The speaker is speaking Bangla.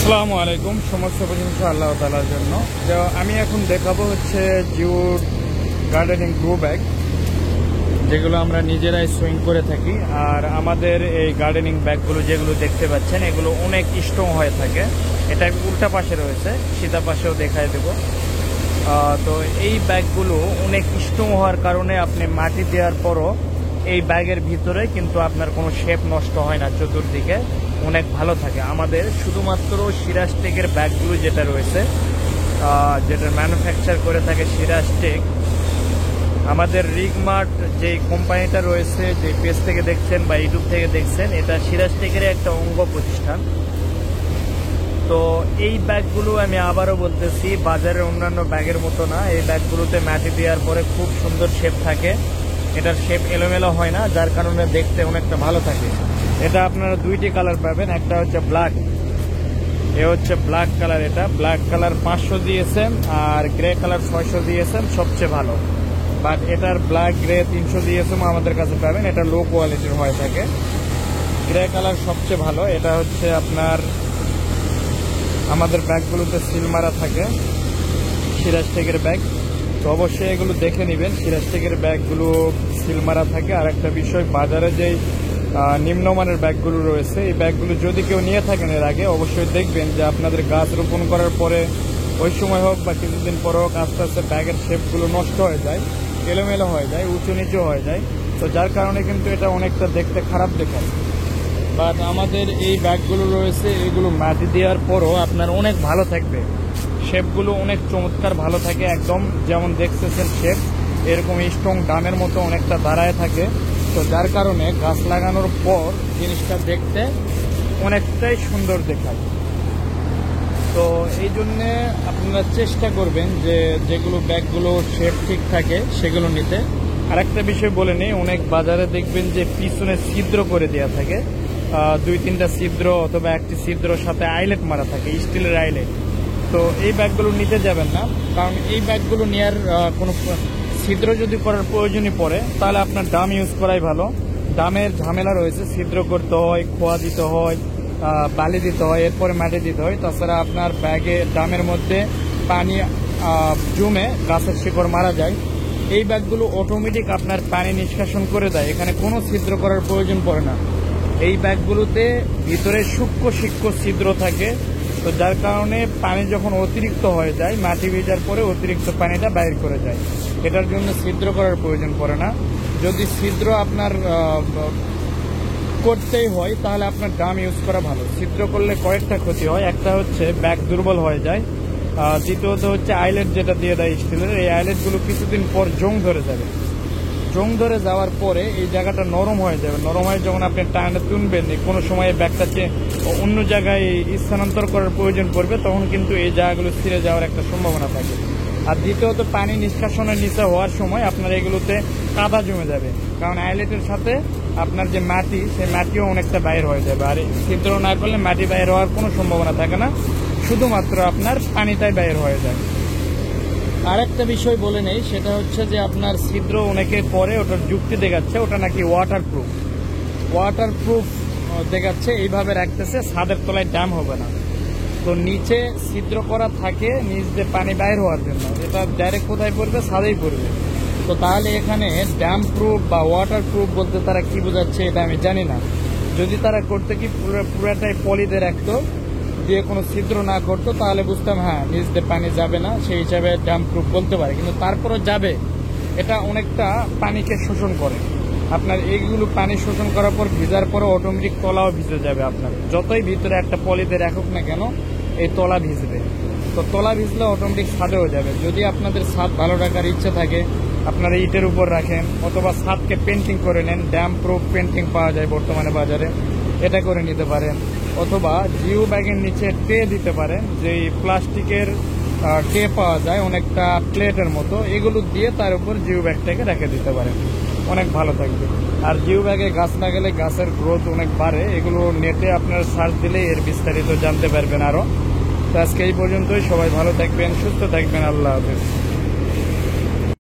আসসালামু আলাইকুম। সমস্ত প্রশংসা আল্লাহ তাআলার জন্য। তো আমি এখন দেখাবো হচ্ছে জিওর গার্ডেনিং গ্রো ব্যাগ, যেগুলো আমরা নিজেরাই সুইং করে থাকি। আর আমাদের এই গার্ডেনিং ব্যাগগুলো যেগুলো দেখতে পাচ্ছেন, এগুলো অনেক স্ট্রং হয়ে থাকে। এটা উল্টা পাশে রয়েছে, সিধা পাশেও দেখায় দেব। তো এই ব্যাগগুলো অনেক স্ট্রং হওয়ার কারণে আপনি মাটি দেওয়ার পরও এই ব্যাগের ভিতরে কিন্তু আপনার কোনো শেপ নষ্ট হয় না, চতুর্দিকে অনেক ভালো থাকে। আমাদের শুধুমাত্র সিরাজটেকের ব্যাগগুলো যেটা রয়েছে, যেটা ম্যানুফ্যাকচার করে থাকে সিরাজটেক, আমাদের রিগমার্ট যে কোম্পানিটা রয়েছে, যে পেজ থেকে দেখছেন বা ইউটিউব থেকে দেখছেন, এটা সিরাজটেকের একটা অঙ্গ প্রতিষ্ঠান। তো এই ব্যাগগুলো আমি আবারও বলতেছি, বাজারের অন্যান্য ব্যাগের মতো না। এই ব্যাগগুলোতে মাটি দেওয়ার পরে খুব সুন্দর শেপ থাকে, এটার শেপ এলোমেলো হয় না, যার কারণে দেখতে অনেকটা ভালো থাকে। এটা আপনারা দুইটি কালার পাবেন, একটা হচ্ছে ব্ল্যাক, এ হচ্ছে ব্ল্যাক কালার। এটা ব্ল্যাক কালার 500 দিয়েছেন আর গ্রে কালার 600 দিয়েছেন, সবচেয়ে ভালো। বাট এটার ব্ল্যাক গ্রে 300 দিয়েছেন আমাদের কাছে পাবেন, এটা লো কোয়ালিটির হয়ে থাকে। গ্রে কালার সবচেয়ে ভালো। এটা হচ্ছে আপনার আমাদের ব্যাগগুলোতে সিল মারা থাকে, সিরাজটেকের ব্যাগ। তো অবশ্যই এগুলো দেখে নেবেন, সিরাজটেকের ব্যাগগুলো সিল মারা থাকে। আর একটা বিষয়, বাজারে যেই নিম্নমানের ব্যাগগুলো রয়েছে, এই ব্যাগগুলো যদি কেউ নিয়ে থাকেন এর আগে, অবশ্যই দেখবেন যে আপনাদের গাছ রোপণ করার পরে ওই সময় হোক বা কিছুদিন পর হোক, আস্তে আস্তে ব্যাগের শেপগুলো নষ্ট হয়ে যায়, এলোমেলো হয়ে যায়, উঁচু নিচু হয়ে যায়। তো যার কারণে কিন্তু এটা অনেকটা দেখতে খারাপ দেখায়। বাট আমাদের এই ব্যাগগুলো রয়েছে, এগুলো মাটি দেওয়ার পরও আপনার অনেক ভালো থাকবে, শেপগুলো অনেক চমৎকার ভালো থাকে, একদম যেমন দেখতেছেন শেপ, এরকম স্ট্রং ডামের মতো অনেকটা দাঁড়ায় থাকে। তো যার কারণে গাছ লাগানোর পর জিনিসটা দেখতে অনেকটাই সুন্দর দেখায়। তো এই জন্যে আপনারা চেষ্টা করবেন যে যেগুলো ব্যাগগুলো শেপ ঠিক থাকে সেগুলো নিতে। আর একটা বিষয় বলে নেই, অনেক বাজারে দেখবেন যে পিছনে ছিদ্র করে দেওয়া থাকে, 2-3টা ছিদ্র অথবা একটি ছিদ্রর সাথে আইলেট মারা থাকে, স্টিলের আইলেট। তো এই ব্যাগগুলো নিতে যাবেন না, কারণ এই ব্যাগগুলো নেওয়ার কোনো ছিদ্র যদি করার প্রয়োজনই পড়ে, তাহলে আপনার ডাম ইউজ করাই ভালো। ডামের ঝামেলা রয়েছে, ছিদ্র করতে হয়, খোয়া দিতে হয়, বালি দিতে হয়, এরপরে মাটি দিতে হয়। তাছাড়া আপনার ব্যাগে ডামের মধ্যে পানি জমে গাছের শিকড় মারা যায়। এই ব্যাগগুলো অটোমেটিক আপনার পানি নিষ্কাশন করে দেয়, এখানে কোনো ছিদ্র করার প্রয়োজন পড়ে না। এই ব্যাগগুলোতে ভিতরে সূক্ষ্ম ছিদ্র থাকে। তো যার কারণে পানি যখন অতিরিক্ত হয়ে যায়, মাটি ভেজার পরে অতিরিক্ত পানিটা বাইর করে যায়, এটার জন্য ছিদ্র করার প্রয়োজন পড়ে না। যদি ছিদ্র আপনার করতেই হয়, তাহলে আপনার ডাম ইউজ করা ভালো। ছিদ্র করলে কয়েকটা ক্ষতি হয়, একটা হচ্ছে ব্যাগ দুর্বল হয়ে যায়, দ্বিতীয়ত হচ্ছে আইলেট যেটা দিয়ে দেয় স্টিলের, এই আইলেটগুলো কিছুদিন পর জং ধরে যাবে। জং ধরে যাওয়ার পরে এই জায়গাটা নরম হয়ে যাবে, নরম হয়ে যখন আপনি টানে তুলবেন, কোনো সময় ব্যাগটাকে অন্য জায়গায় স্থানান্তর করার প্রয়োজন পড়বে, তখন কিন্তু এই জায়গাগুলো ছিঁড়ে যাওয়ার একটা সম্ভাবনা থাকে। আর দ্বিতীয়ত, পানি নিষ্কাশনের নিচে হওয়ার সময় আপনার এগুলোতে কাদা জমে যাবে, কারণ আইলেটের সাথে আপনার যে মাটি, সেই মাটিও অনেকটা বাইর হয়ে যাবে। আর ছিদ্র না করলে মাটি বাইর হওয়ার কোনো সম্ভাবনা থাকে না, শুধুমাত্র আপনার পানিটাই বাইর হয়ে যায়। আর একটা বিষয় বলে নেই, সেটা হচ্ছে যে আপনার ছিদ্র অনেকে পরে ওটার যুক্তি দেখাচ্ছে, ওটা নাকি ওয়াটারপ্রুফ দেখাচ্ছে, এইভাবে রাখতেছে ছাদের তলায় ড্যাম হবে না। তো নিচে ছিদ্র করা থাকে নিচ দিয়ে পানি বাইর হওয়ার জন্য, এটা ডাইরেক্ট কোথায় পড়বে? ছাদেই পড়বে। তো তাহলে এখানে ড্যাম প্রুফ বা ওয়াটার প্রুফ বলতে তারা কি বোঝাচ্ছে এটা আমি জানি না। যদি তারা করতে কি পুরাটাই পলিতে রাখতো, দিয়ে কোনো ছিদ্র না করতো, তাহলে বুঝতাম হ্যাঁ নিচ দিয়ে পানি যাবে না, সেই হিসাবে ড্যাম প্রুফ বলতে পারে। কিন্তু তারপরও যাবে, এটা অনেকটা পানিকে শোষণ করে। আপনার এইগুলো পানি শোষণ করার পর ভিজার পরে অটোমেটিক তলাও ভিজে যাবে। আপনার যতই ভিতরে একটা পলিতে রাখুক না কেন, এই তলা ভিজবে। তো তলা ভিজলে অটোমেটিক ছাদেও যাবে। যদি আপনাদের ছাদ ভালো রাখার ইচ্ছে থাকে, আপনারা ইটের উপর রাখেন, অথবা ছাদকে পেন্টিং করে নেন, ড্যাম প্রুফ পেন্টিং পাওয়া যায় বর্তমানে বাজারে, এটা করে নিতে পারেন। অথবা জিও ব্যাগের নিচে ট্রে দিতে পারেন, যেই প্লাস্টিকের ট্রে পাওয়া যায় অনেকটা প্লেটের মতো, এগুলো দিয়ে তার উপর জিও ব্যাগটাকে রেখে দিতে পারেন, অনেক ভালো থাকবে। আর জিও ব্যাগে গাছ লাগালে গাছের গ্রোথ অনেক বাড়ে, এগুলো নেটে আপনার সার্চ দিলে এর বিস্তারিত জানতে পারবেন আরও। তো আজকে এই পর্যন্তই, সবাই ভালো থাকবেন, সুস্থ থাকবেন, আল্লাহ হাফেজ।